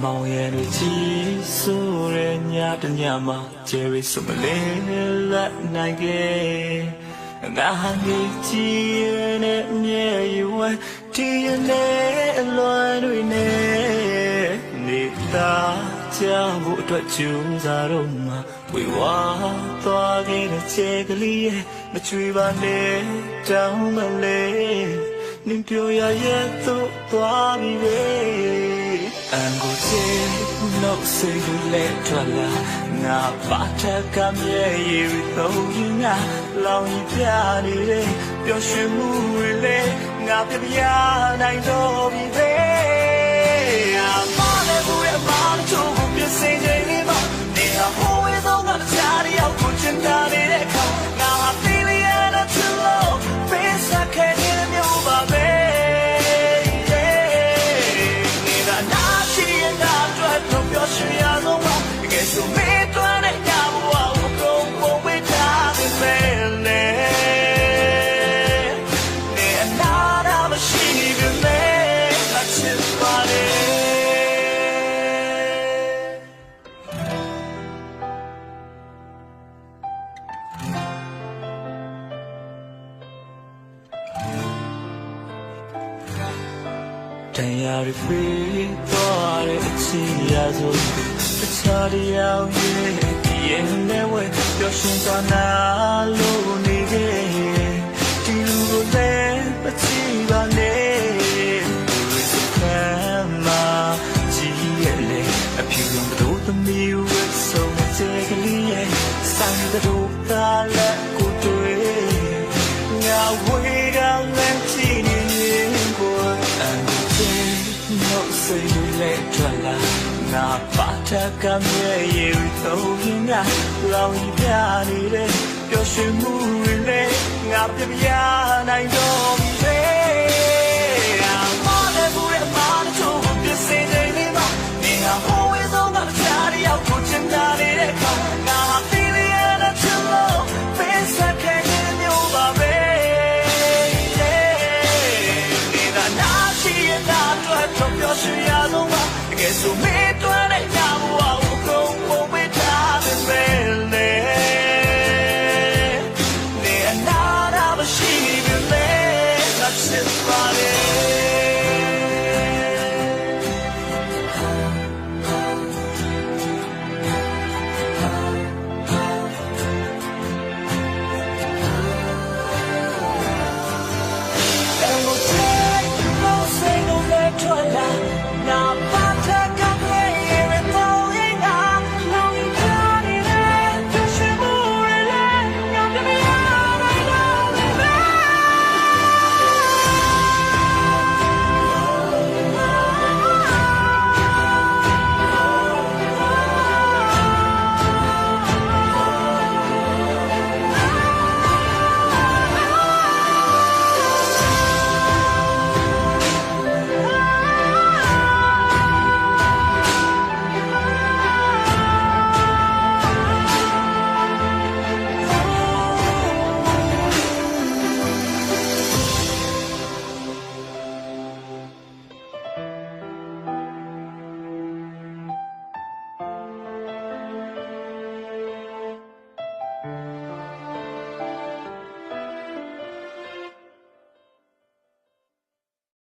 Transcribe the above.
မောင်ရဲ့တွေကြီးဆိုရဲညတညမှာကျဲရီစမလေးလက်နိုင်ခဲ့ငါဟန်ကြီးနဲ့မြေရွယ်ဒီနဲ့အလွန်တွေနဲ့နေတာချဖို့အတွက်ကြိုးစားတော့မှဝေဝါသွားခဲ့တဲ့ချက်ကလေးရဲ့မချွေပါနဲ့တောင်းမလေးနင်ပြောရရဲ့သို့သွားပြီပဲအန်ကိုချေလို့စိတ်လက်ထွက်လာငါပါထက်ကမြဲရည်တော့ရင်ငါလောင်ပြနေတယ်ပျော်ရွှင်မှုတွေလေငါပြပြနိုင်တော့ပြီပဲအမလည်းဘူးရဲ့မမချိုးကိုပြစင်နေနေပါနေဟိုဝေးဆုံးကတခြားတယောက်ကိုချင်တာနေတဲ့ခါငါဟာဖီလီယာနဲ့ချူလို့ဖေးစားခဲ့တဲ့မျိုးပါပဲ需要的话，给苏梅端的家务啊，我够我为他的美丽。你拿那么细的美，那吃法的。天涯的飞，多的情呀，走。差点要约，眼泪会表现到哪路你给？记录过来不记吧你，不会是看嘛？记忆里，平庸的路都没有为什么这个理由，伤的路大了不对，我为了让纪念过，安慰着我谁来转来。ငါပါထက်ကမြဲရည်တော့ရင်ငါလောင်ပြနေတဲ့ပျော်ရွှင်မှုတွေနဲ့ငါပြပြနိုင်တော့ပြီပဲမလည်းဘူးရဲ့မလည်းချိုးပြစင်နေနေမှာနေဟာဟိုဝေးဆုံးကတခြားတယောက်ကိုချင်တာနေတဲ့ခါငါဟာဖီလီယာနဲ့ချစ်လို့ဖေးစားခဲ့တဲ့မျိုးပါပဲနေတာနာရှိရတာတော့ပျော်ရွှင်ရဆုံးပါတကယ်ဆိုမေး